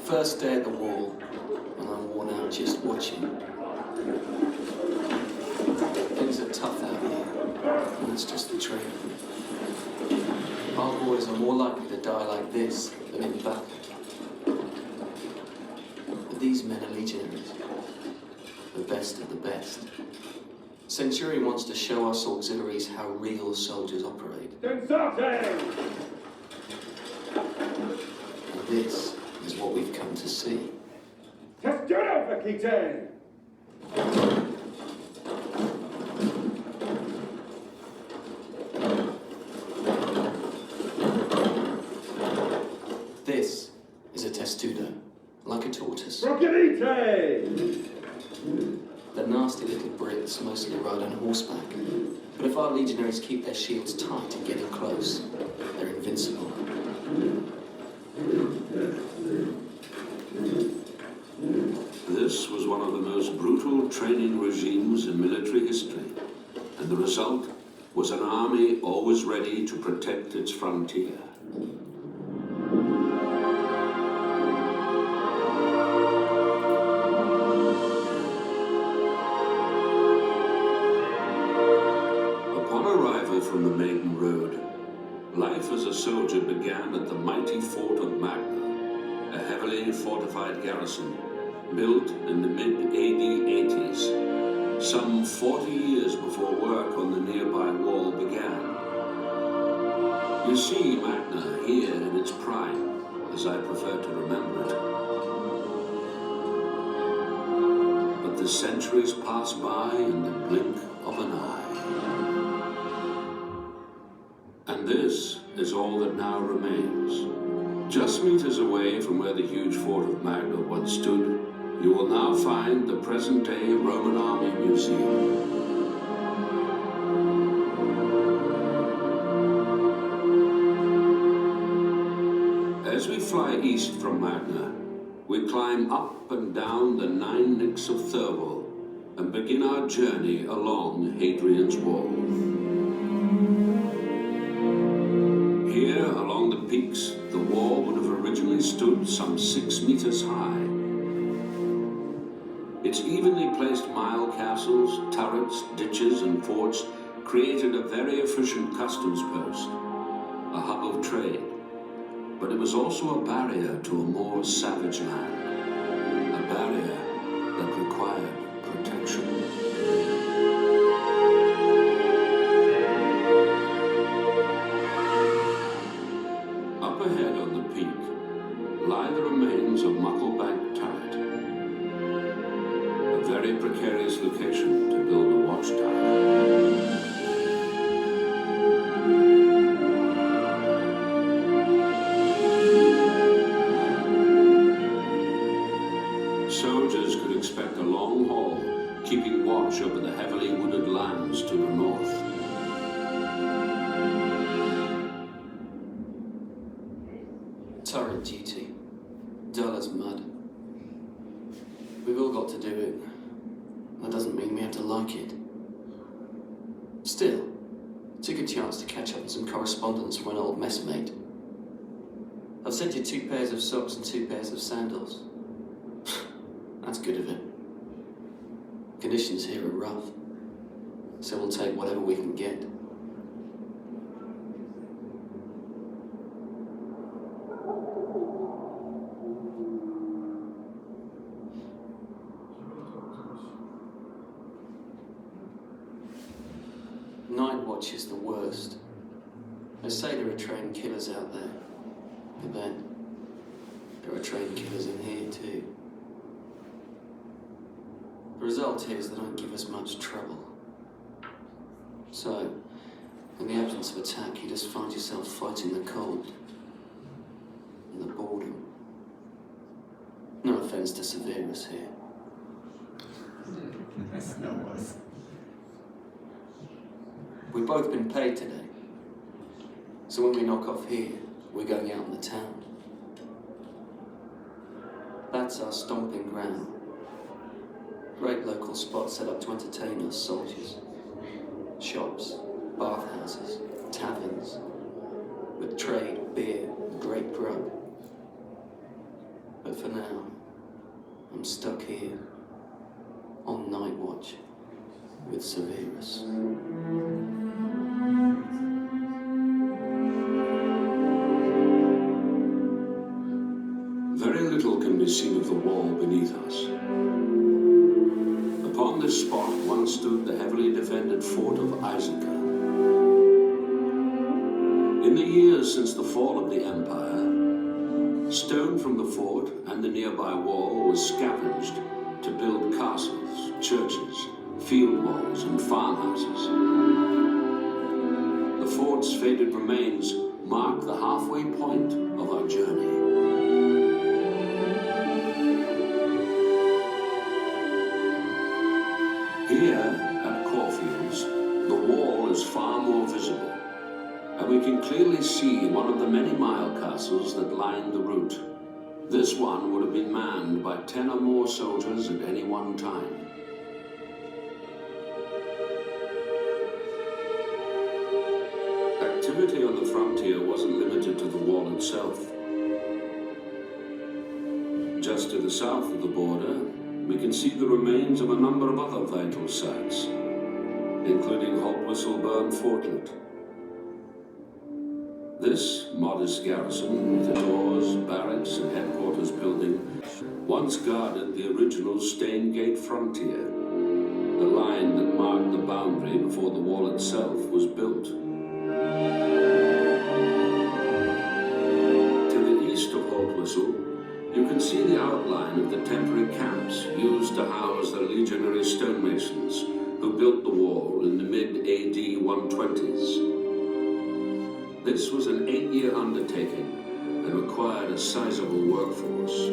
First day at the wall, and I'm worn out just watching. Things are tough out here, and it's just the training. Our boys are more likely to die like this than in battle. But these men are legionaries, the best of the best. Centurion wants to show us auxiliaries how real soldiers operate. And this is what we've come to see. This is a testudo, like a tortoise. The nasty little Brits mostly ride on horseback, but if our legionaries keep their shields tight and get in close, they're invincible. This was one of the most brutal training regimes in military history, and the result was an army always ready to protect its frontier. Upon arrival from the Maiden Road, life as a soldier began at the mighty fort of Magna, a heavily fortified garrison built in the mid-AD 80s, some 40 years before work on the nearby wall began. You see Magna here in its prime, as I prefer to remember it. But the centuries pass by in the blink of an eye. And this is all that now remains. Just meters away from where the huge fort of Magna once stood, you will now find the present-day Roman Army Museum. As we fly east from Magna, we climb up and down the 9 nicks of Thirlwall and begin our journey along Hadrian's Wall. Here, along the peaks, the wall would have originally stood some 6 meters high. Its evenly placed mile castles, turrets, ditches, and forts created a very efficient customs post, a hub of trade. But it was also a barrier to a more savage land, a barrier that required protection. Up ahead on the peak lie the remains of Mucklebank Turret, a very precarious location to build a watchtower. Soldiers could expect a long haul, keeping watch over the heavily wooded lands to the north. Turret duty, dull as mud. We've all got to do it. That doesn't mean we have to like it. Still, it's a good chance to catch up on some correspondence from an old messmate. I've sent you 2 pairs of socks and 2 pairs of sandals. That's good of it. Conditions here are rough, so we'll take whatever we can get. Night watch is the worst. They say there are trained killers out there, but then there are trained killers in here too. The result here is they don't give us much trouble. So, in the absence of attack, you just find yourself fighting the cold and the boredom. No offense to Severus here. That's no worse. We've both been paid today. So when we knock off here, we're going out in the town. That's our stomping ground. Great local spot set up to entertain us soldiers. Shops, bathhouses, taverns, with trade, beer, But for now, I'm stuck here, on night watch, with Severus. Very little can be seen of the wall beneath us. Upon this spot once stood the heavily defended fort of Isaaca. In the years since the fall of the empire, stone from the fort and the nearby wall was scavenged to build castles, churches, field walls, and farmhouses. The fort's faded remains mark the halfway point of our journey. Here, at Caulfield's, the wall is far more visible, and we can clearly see one of the many mile castles that lined the route. This one would have been manned by 10 or more soldiers at any one time. Activity on the frontier wasn't limited to the wall itself. Just to the south of the border, we can see the remains of a number of other vital sites, including Haltwhistle-Burn Fortlet. This modest garrison, with its doors, barracks, and headquarters building, once guarded the original Stane Gate frontier, the line that marked the boundary before the wall itself was built. To the east of Haltwhistle, you can see the outline of the temporary camps used to house the legionary stonemasons who built the wall in the mid-AD 120s. This was an 8-year undertaking and required a sizable workforce.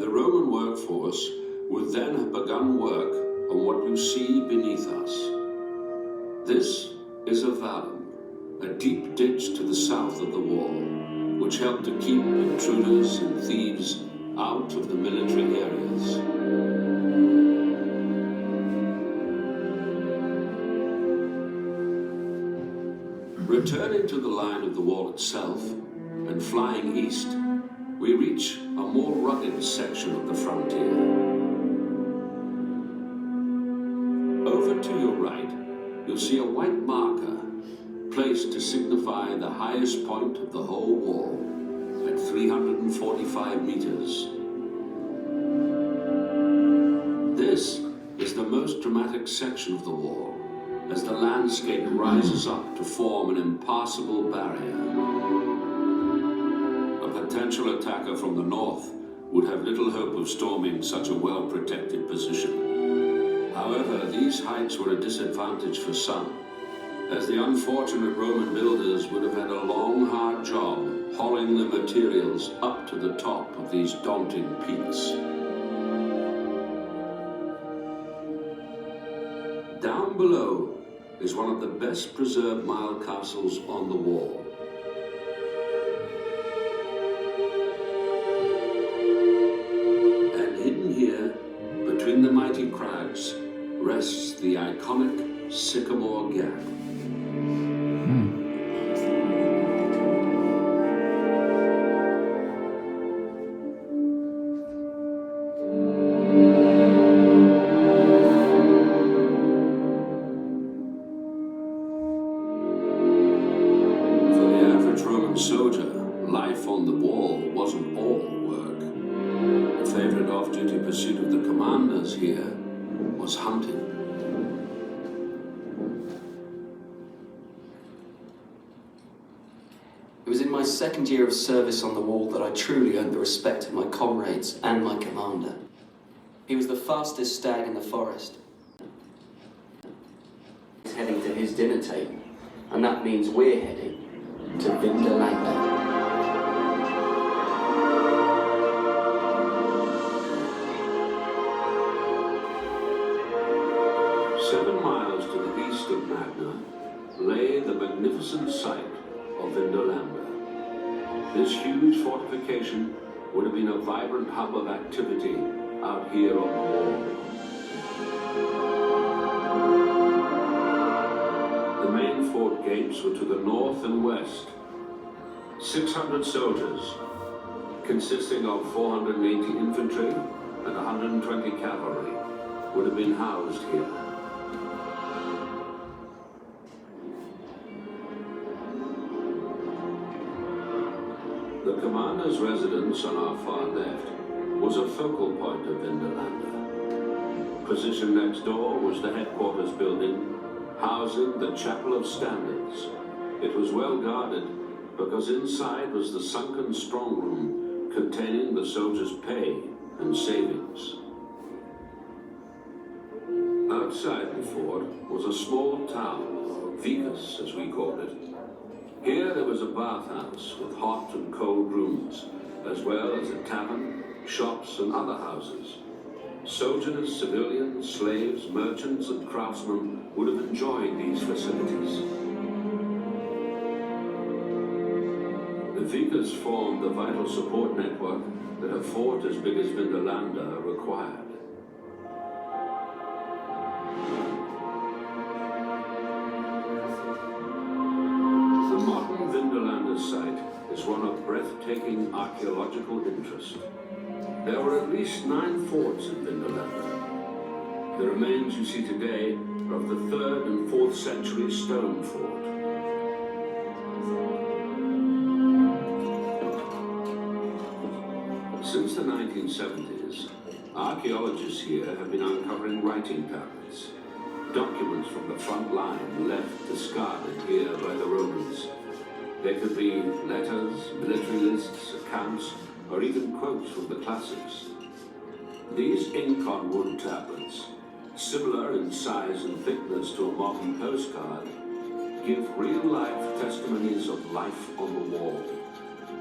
The Roman workforce would then have begun work on what you see beneath us. This is a vallum, a deep ditch to the south of the wall, which helped to keep intruders and thieves out of the military areas. Returning to the line of the wall itself and flying east, we reach a more rugged section of the frontier. Over to your right, you'll see a white marker placed to signify the highest point of the whole wall at 345 meters. This is the most dramatic section of the wall, as the landscape rises up to form an impassable barrier. A potential attacker from the north would have little hope of storming such a well-protected position. However, these heights were a disadvantage for some, as the unfortunate Roman builders would have had a long, hard job hauling the materials up to the top of these daunting peaks. Down below is one of the best preserved mile castles on the wall. And hidden here, between the mighty crags, rests the iconic Sycamore Gap. Soldier, life on the wall wasn't all work. A favorite off-duty pursuit of the commanders here was hunting. It was in my second year of service on the wall that I truly earned the respect of my comrades and my commander. He was the fastest stag in the forest. He's heading to his dinner table, and that means we're heading to Vindolanda. 7 miles to the east of Magna lay the magnificent site of Vindolanda. This huge fortification would have been a vibrant hub of activity out here on the wall. The main fort gates were to the north and west. 600 soldiers, consisting of 480 infantry and 120 cavalry, would have been housed here. The commander's residence on our far left was a focal point of Vindolanda. Positioned next door was the headquarters building, housing the Chapel of Standards. It was well guarded because inside was the sunken strong room containing the soldiers' pay and savings. Outside the fort was a small town, Vicus as we called it. Here there was a bathhouse with hot and cold rooms, as well as a tavern, shops and other houses. Soldiers, civilians, slaves, merchants and craftsmen would have enjoyed these facilities. The Vicus formed the vital support network that a fort as big as Vindolanda required. The modern Vindolanda site is one of breathtaking archaeological interest. There were at least 9 forts in Vindolanda. The remains you see today are of the 3rd and 4th century stone fort. Since the 1970s, archaeologists here have been uncovering writing tablets, documents from the front line left discarded here by the Romans. They could be letters, military lists, accounts, or even quotes from the classics. These ink-on-wood tablets, similar in size and thickness to a modern postcard, give real-life testimonies of life on the wall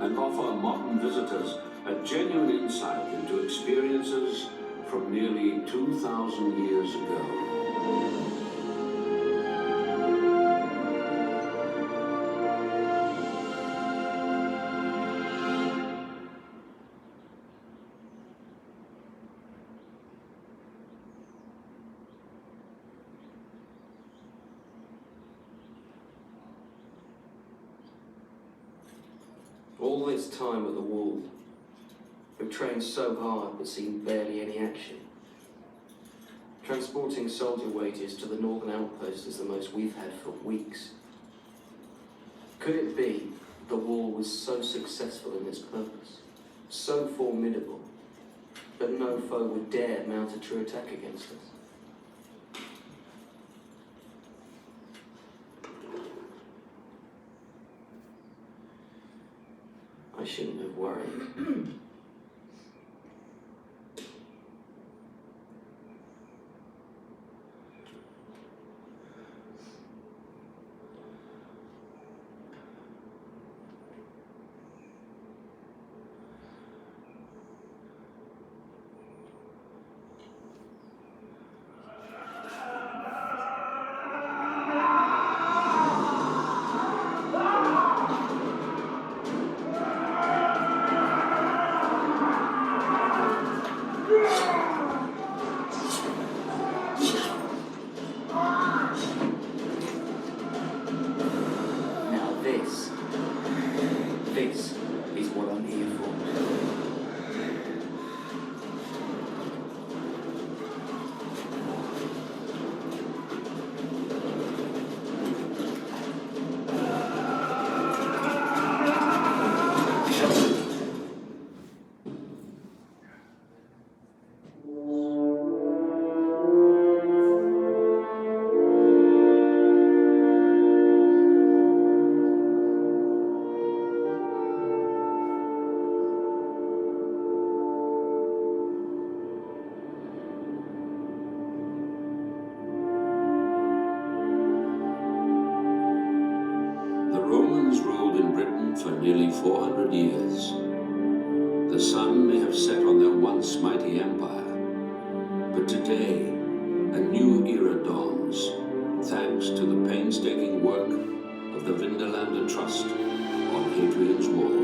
and offer modern visitors a genuine insight into experiences from nearly 2,000 years ago. All this time at the wall, we've trained so hard but seen barely any action. Transporting soldier wages to the northern outpost is the most we've had for weeks. Could it be the wall was so successful in its purpose, so formidable, that no foe would dare mount a true attack against us? I shouldn't have worried. This is what I'm here for. Romans ruled in Britain for nearly 400 years. The sun may have set on their once mighty empire, but today a new era dawns, thanks to the painstaking work of the Vindolanda Trust on Hadrian's Wall.